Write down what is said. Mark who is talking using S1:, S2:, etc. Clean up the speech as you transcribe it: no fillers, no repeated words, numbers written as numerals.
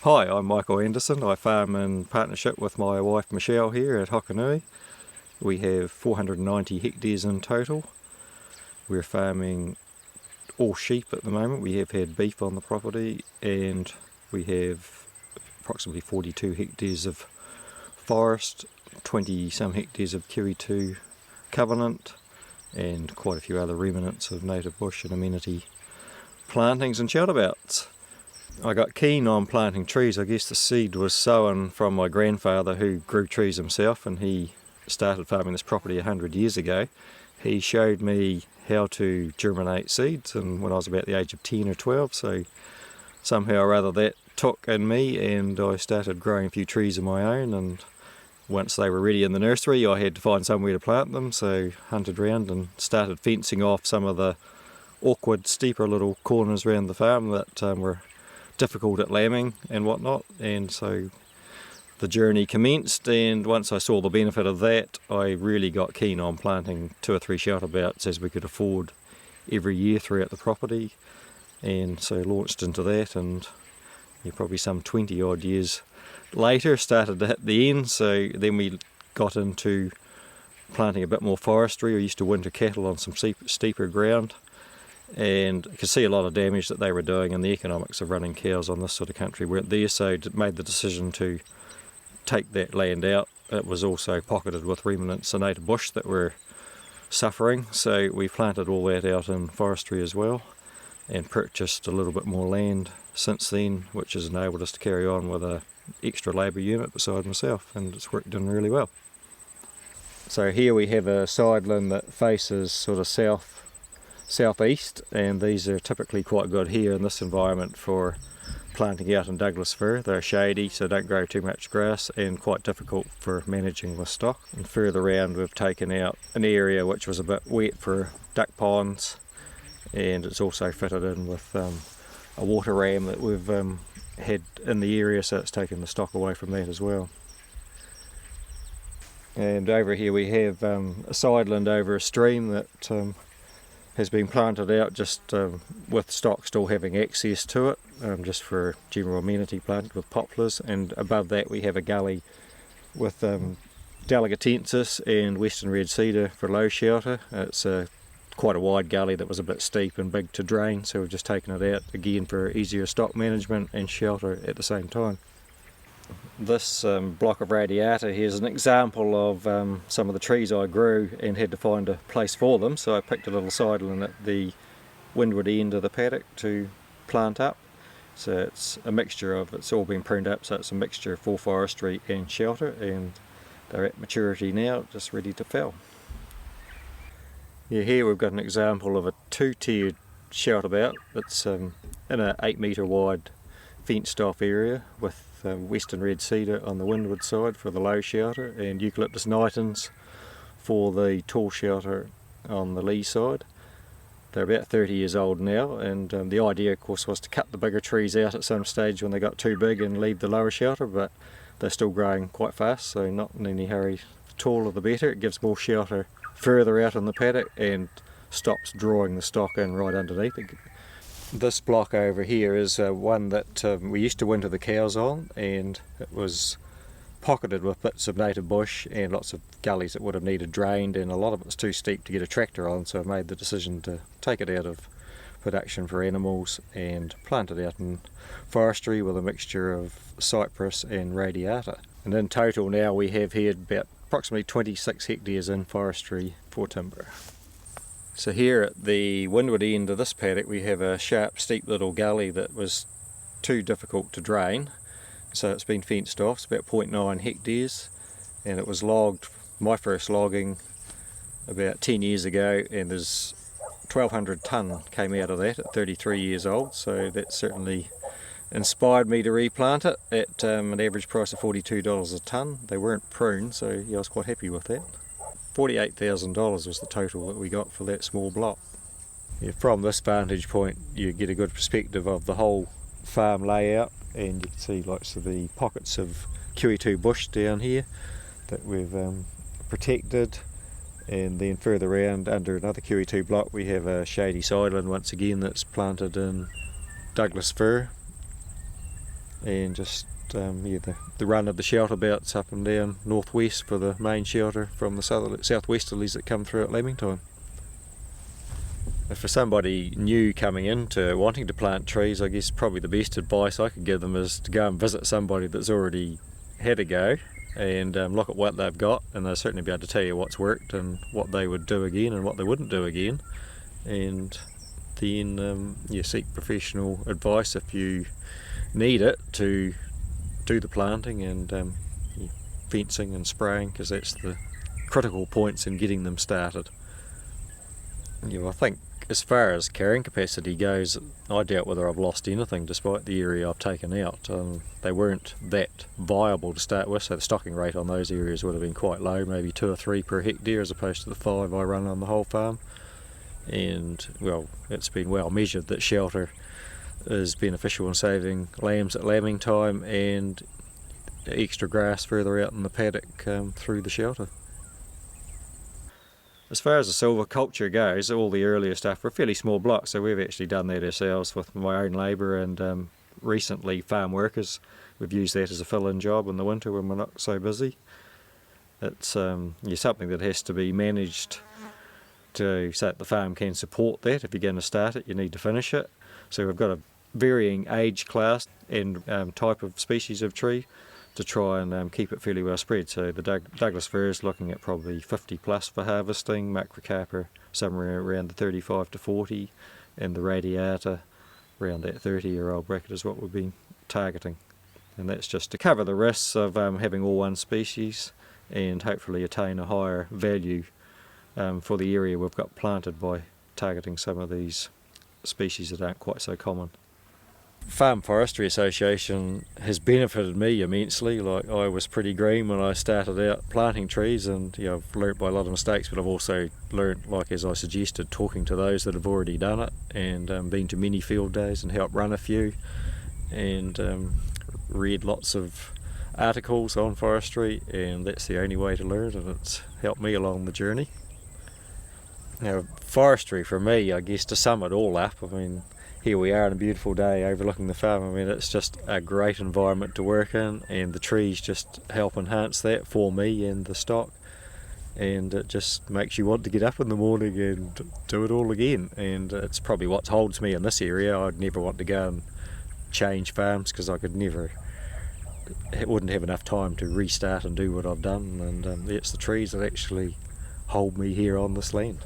S1: Hi, I'm Michael Anderson. I farm in partnership with my wife Michelle here at Hokanui. We have 490 hectares in total. We're farming all sheep at the moment. We have had beef on the property, and we have approximately 42 hectares of forest, 20 some hectares of Kiwi2 covenant, and quite a few other remnants of native bush and amenity plantings and shelterbelts. I got keen on planting trees. I guess the seed was sown from my grandfather, who grew trees himself, and he started farming this property 100 years ago. He showed me how to germinate seeds, and when I was about the age of 10 or 12, so somehow or other that took in me, and I started growing a few trees of my own. And once they were ready in the nursery, I had to find somewhere to plant them, so hunted around and started fencing off some of the awkward, steeper little corners around the farm that were difficult at lambing and whatnot, and so the journey commenced. And once I saw the benefit of that, I really got keen on planting 2 or 3 shelterbelts as we could afford every year throughout the property, and so launched into that. And probably some 20 odd years later started to hit the end, so then we got into planting a bit more forestry. I used to winter cattle on some steeper ground, and I could see a lot of damage that they were doing, and the economics of running cows on this sort of country weren't there, so made the decision to take that land out. It was also pocketed with remnants of native bush that were suffering, so we planted all that out in forestry as well, and purchased a little bit more land since then, which has enabled us to carry on with an extra labour unit beside myself, and it's worked in really well. So here we have a sideland that faces sort of southeast, and these are typically quite good here in this environment for planting out in Douglas fir. They're shady, so don't grow too much grass, and quite difficult for managing with stock. And further around we've taken out an area which was a bit wet for duck ponds, and it's also fitted in with a water ram that we've had in the area, so it's taken the stock away from that as well. And over here we have a sideland over a stream that has been planted out just with stock still having access to it, just for general amenity, planted with poplars. And above that we have a gully with delegatensis and western red cedar for low shelter. It's quite a wide gully that was a bit steep and big to drain, so we've just taken it out again for easier stock management and shelter at the same time. This block of radiata here is an example of some of the trees I grew and had to find a place for them, so I picked a little sideland at the windward end of the paddock to plant up. So it's a mixture of, it's all been pruned up, so it's a mixture for forestry and shelter, and they're at maturity now, just ready to fell. Yeah, here we've got an example of a 2-tiered shelterbelt. It's in an 8 metre wide fenced off area with western red cedar on the windward side for the low shelter, and eucalyptus nitens for the tall shelter on the lee side. They're about 30 years old now, and the idea of course was to cut the bigger trees out at some stage when they got too big and leave the lower shelter, but they're still growing quite fast, so not in any hurry. The taller the better. It gives more shelter further out on the paddock and stops drawing the stock in right underneath it. This block over here is one that we used to winter the cows on, and it was pocketed with bits of native bush and lots of gullies that would have needed drained, and a lot of it was too steep to get a tractor on, so I made the decision to take it out of production for animals and plant it out in forestry with a mixture of cypress and radiata. And in total now we have here about approximately 26 hectares in forestry for timber. So here at the windward end of this paddock we have a sharp, steep little gully that was too difficult to drain, so it's been fenced off. It's about 0.9 hectares, and it was logged, my first logging, about 10 years ago, and there's 1,200 tonne came out of that at 33 years old, so that certainly inspired me to replant it at an average price of $42 a tonne. They weren't pruned, so yeah, I was quite happy with that. $48,000 was the total that we got for that small block. Yeah, from this vantage point you get a good perspective of the whole farm layout, and you can see lots of the pockets of Kiwi2 bush down here that we've protected, and then further around under another Kiwi2 block we have a shady sideland once again that's planted in Douglas fir. and just the run of the shelter belts up and down northwest for the main shelter from the southwesterlies that come through at lambing time. For somebody new coming into wanting to plant trees, I guess probably the best advice I could give them is to go and visit somebody that's already had a go and look at what they've got, and they'll certainly be able to tell you what's worked and what they would do again and what they wouldn't do again. And then you seek professional advice if you need it to do the planting and fencing and spraying, because that's the critical points in getting them started. I think as far as carrying capacity goes, I doubt whether I've lost anything despite the area I've taken out. They weren't that viable to start with, so the stocking rate on those areas would have been quite low, maybe 2 or 3 per hectare as opposed to the 5 I run on the whole farm. And well, it's been well measured that shelter is beneficial in saving lambs at lambing time and extra grass further out in the paddock through the shelter. As far as the silviculture goes, all the earlier stuff were fairly small blocks, so we've actually done that ourselves with my own labour and recently farm workers. We've used that as a fill-in job in the winter when we're not so busy. It's something that has to be managed so that the farm can support that. If you're going to start it, you need to finish it. So we've got a varying age class and type of species of tree to try and keep it fairly well spread. So the Douglas fir is looking at probably 50 plus for harvesting, macrocarpa somewhere around the 35 to 40, and the radiata around that 30-year-old bracket is what we've been targeting. And that's just to cover the risks of having all one species and hopefully attain a higher value for the area we've got planted by targeting some of these species that aren't quite so common. Farm Forestry Association has benefited me immensely. Like, I was pretty green when I started out planting trees, and I've learnt by a lot of mistakes, but I've also learnt, like as I suggested, talking to those that have already done it, and been to many field days and helped run a few, and read lots of articles on forestry, and that's the only way to learn, and it's helped me along the journey. Now, forestry for me, I guess, to sum it all up, I mean, here we are on a beautiful day overlooking the farm. I mean, it's just a great environment to work in, and the trees just help enhance that for me and the stock, and it just makes you want to get up in the morning and do it all again. And it's probably what holds me in this area. I'd never want to go and change farms because I wouldn't have enough time to restart and do what I've done, and it's the trees that actually hold me here on this land.